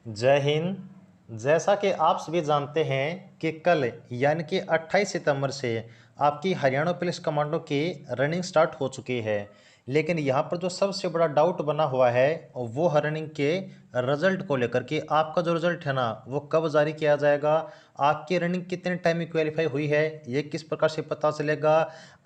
जय हिंद। जैसा कि आप सभी जानते हैं कि कल यानी कि 28 सितंबर से आपकी हरियाणा पुलिस कमांडो की रनिंग स्टार्ट हो चुकी है। लेकिन यहाँ पर जो सबसे बड़ा डाउट बना हुआ है वो है रनिंग के रिजल्ट को लेकर कि आपका जो रिजल्ट है ना वो कब जारी किया जाएगा, आपकी रनिंग कितने टाइम में क्वालिफाई हुई है, ये किस प्रकार से पता चलेगा,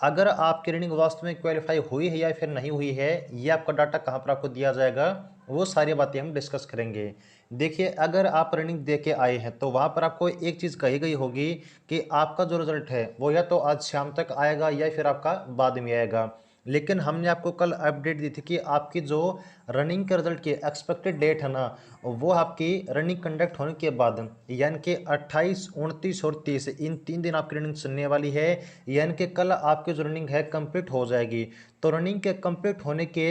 अगर आपकी रनिंग वास्तव में क्वालिफाई हुई है या फिर नहीं हुई है, ये आपका डाटा कहाँ पर आपको दिया जाएगा, वो सारी बातें हम डिस्कस करेंगे। देखिए, अगर आप रनिंग दे के आए हैं तो वहाँ पर आपको एक चीज़ कही गई होगी कि आपका जो रिजल्ट है वो या तो आज शाम तक आएगा या फिर आपका बाद में आएगा। लेकिन हमने आपको कल अपडेट दी थी कि आपकी जो रनिंग के रिजल्ट की एक्सपेक्टेड डेट है ना वो आपकी रनिंग कंडक्ट होने के बाद यानी कि 28, 29 और 30 इन 3 दिन आपकी रनिंग चलने वाली है। यानी कि कल आपकी जो रनिंग है कंप्लीट हो जाएगी। तो रनिंग के कंप्लीट होने के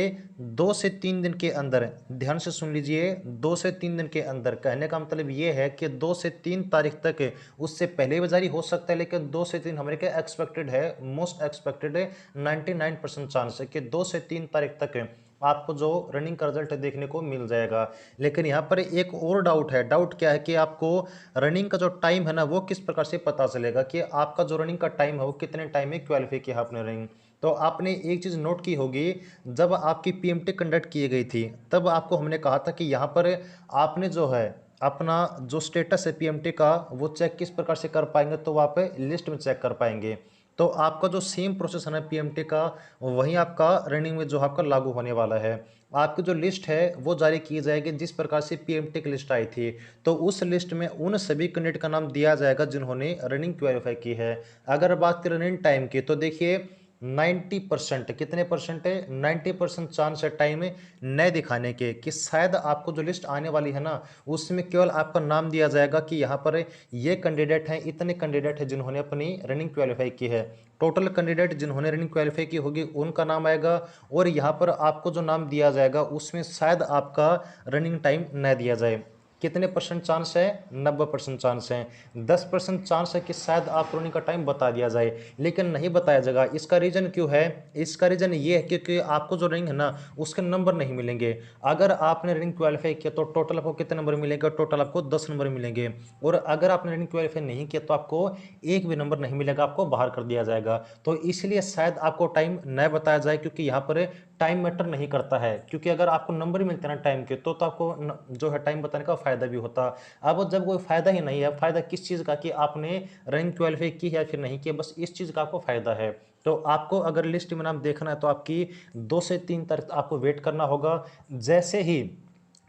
2 से 3 दिन के अंदर, ध्यान से सुन लीजिए, 2 से 3 दिन के अंदर कहने का मतलब ये है कि 2 से 3 तारीख तक, उससे पहले भी जारी हो सकता है लेकिन 2 से 3 हमारे क्या एक्सपेक्टेड है, मोस्ट एक्सपेक्टेड है, 99% चांस है कि 2 से 3 तारीख तक आपको जो रनिंग का रिजल्ट देखने को मिल जाएगा। लेकिन यहाँ पर एक और डाउट है। डाउट क्या है कि आपको रनिंग का जो टाइम है ना वो किस प्रकार से पता चलेगा कि आपका जो रनिंग का टाइम है वो कितने टाइम में क्वालिफाई किया आपने रनिंग। तो आपने एक चीज़ नोट की होगी, जब आपकी पीएमटी कंडक्ट की गई थी तब आपको हमने कहा था कि यहाँ पर आपने जो है अपना जो स्टेटस है पीएमटी का वो चेक किस प्रकार से कर पाएंगे, तो वहाँ पे लिस्ट में चेक कर पाएंगे। तो आपका जो सेम प्रोसेस है ना पीएमटी का, वही आपका रनिंग में जो आपका लागू होने वाला है। आपकी जो लिस्ट है वो जारी की जाएगी जिस प्रकार से पीएमटी की लिस्ट आई थी। तो उस लिस्ट में उन सभी कैंडिडेट का नाम दिया जाएगा जिन्होंने रनिंग क्वालिफाई की है। अगर बात करें रनिंग टाइम की तो देखिए 90%, कितने परसेंट है, 90% चांस है टाइम नए दिखाने के कि शायद आपको जो लिस्ट आने वाली है ना उसमें केवल आपका नाम दिया जाएगा कि यहाँ पर ये कैंडिडेट हैं, इतने कैंडिडेट हैं जिन्होंने अपनी रनिंग क्वालिफाई की है। टोटल कैंडिडेट जिन्होंने रनिंग क्वालिफाई की होगी उनका नाम आएगा, और यहाँ पर आपको जो नाम दिया जाएगा उसमें शायद आपका रनिंग टाइम न दिया जाए। कितने परसेंट चांस है, 90% चांस है। 10% चांस है कि शायद आप रनिंग का टाइम बता दिया जाए, लेकिन नहीं बताया जाएगा। इसका रीजन क्यों है? इसका रीजन ये है क्योंकि आपको जो रनिंग है ना उसके नंबर नहीं मिलेंगे। अगर आपने रनिंग क्वालिफाई किया तो टोटल आपको कितने नंबर मिलेंगे? टोटल आपको 10 नंबर मिलेंगे। और अगर आपने रनिंग क्वालिफाई नहीं किया तो आपको एक भी नंबर नहीं मिलेगा, आपको बाहर कर दिया जाएगा। तो इसलिए शायद आपको टाइम न बताया जाए, क्योंकि यहाँ पर टाइम मैटर नहीं करता है। क्योंकि अगर आपको नंबर ही मिलते ना टाइम के तो आपको जो है टाइम बताने का फायदा भी होता। अब जब कोई फायदा ही नहीं है, फायदा किस चीज़ का कि आपने रैंक 12 की है या फिर नहीं किया, बस इस चीज़ का आपको फायदा है। तो आपको अगर लिस्ट में नाम देखना है तो आपकी 2 से 3 तारीख आपको वेट करना होगा। जैसे ही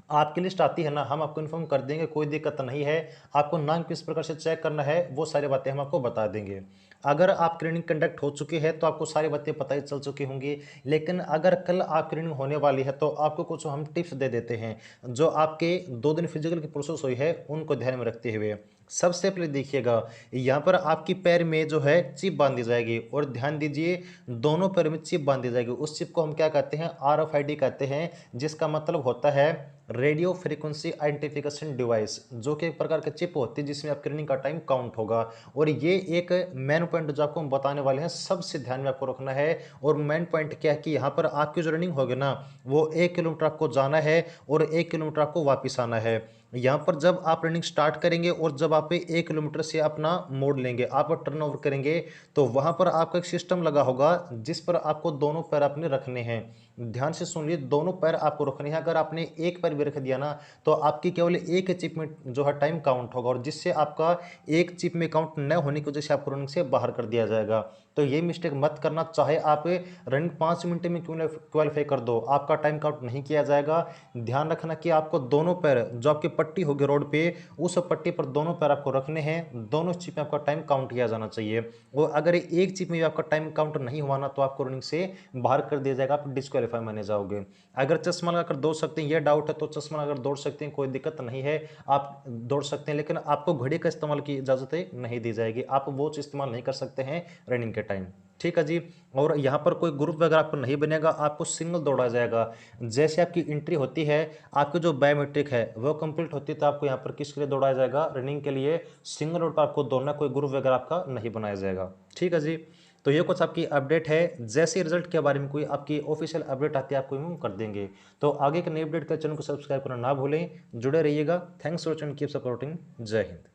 आपकी लिस्ट आती है ना हम आपको इन्फॉर्म कर देंगे, कोई दिक्कत नहीं है। आपको नाम किस प्रकार से चेक करना है वो सारी बातें हम आपको बता देंगे। अगर आप ट्रेनिंग कंडक्ट हो चुकी है तो आपको सारी बातें पता ही चल चुकी होंगी। लेकिन अगर कल आप ट्रेनिंग होने वाली है तो आपको कुछ हम टिप्स दे देते हैं जो आपके 2 दिन फिजिकल की प्रोसेस हुई है उनको ध्यान में रखते हुए। सबसे पहले देखिएगा, यहाँ पर आपकी पैर में जो है चिप बांधी जाएगी, और ध्यान दीजिए दोनों पैर में चिप बांधी जाएगी। उस चिप को हम क्या कहते हैं? RFID कहते हैं, जिसका मतलब होता है रेडियो फ्रीक्वेंसी आइडेंटिफिकेशन डिवाइस, जो कि एक प्रकार की चिप होती है जिसमें आपकी रनिंग का टाइम काउंट होगा। और ये एक मेन पॉइंट जो आपको हम बताने वाले हैं सबसे ध्यान में आपको रखना है। और मेन पॉइंट क्या है कि यहाँ पर आपकी जो रनिंग होगी ना वो 1 किलोमीटर आपको जाना है और 1 किलोमीटर आपको वापस आना है। यहाँ पर जब आप रनिंग स्टार्ट करेंगे और जब आप 1 किलोमीटर से अपना मोड़ लेंगे, आप टर्न ओवर करेंगे, तो वहाँ पर आपका एक सिस्टम लगा होगा जिस पर आपको दोनों पैर अपने रखने हैं। ध्यान से सुन लीजिए, दोनों पैर आपको रखने हैं। अगर आपने एक पैर भी रख दिया ना तो आपकी केवल एक चिप में जो है टाइम काउंट होगा, और जिससे आपका एक चिप में काउंट न होने की वजह से आपको रनिंग से बाहर कर दिया जाएगा। तो ये मिस्टेक मत करना। चाहे आप रनिंग 5 मिनट में क्यों क्वालिफाई कर दो, आपका टाइम काउंट नहीं किया जाएगा। ध्यान रखना कि आपको दोनों पैर, जो आपकी पट्टी होगी रोड पे, उस पट्टी पर दोनों पैर आपको रखने हैं। दोनों चिप में आपका टाइम काउंट किया जाना चाहिए। और अगर एक चिप में भी आपका टाइम काउंट नहीं हुआ ना तो आपको रनिंग से बाहर कर दिया जाएगा, आप डिस्क्वालीफाई माने जाओगे। अगर चश्मा लगाकर दौड़ सकते हैं, ये डाउट है, तो चश्मा लगाकर दौड़ सकते हैं, कोई दिक्कत नहीं है, आप दौड़ सकते हैं। लेकिन आपको घड़ी का इस्तेमाल की इजाजत नहीं दी जाएगी, आप वॉच इस्तेमाल नहीं कर सकते हैं रनिंग के टाइम। ठीक है जी। और यहाँ पर कोई ग्रुप वगैरह आपको नहीं बनेगा, आपको सिंगल दौड़ा जाएगा। जैसे आपकी एंट्री होती है, आपकी जो बायोमेट्रिक है वो कंप्लीट होती है, तो आपको यहाँ पर किसके लिए दौड़ाया जाएगा? रनिंग के लिए। सिंगल रोड पर आपको दौड़ना, कोई ग्रुप वगैरह आपका नहीं बनाया जाएगा। ठीक है जी। तो ये कुछ आपकी अपडेट है, जैसे रिजल्ट के बारे में कोई आपकी ऑफिशियल अपडेट आती है आपको हम कर देंगे। तो आगे के नई अपडेट के चैनल को सब्सक्राइब करना ना भूलें, जुड़े रहिएगा। Thanks for watching, keep supporting. जय हिंद।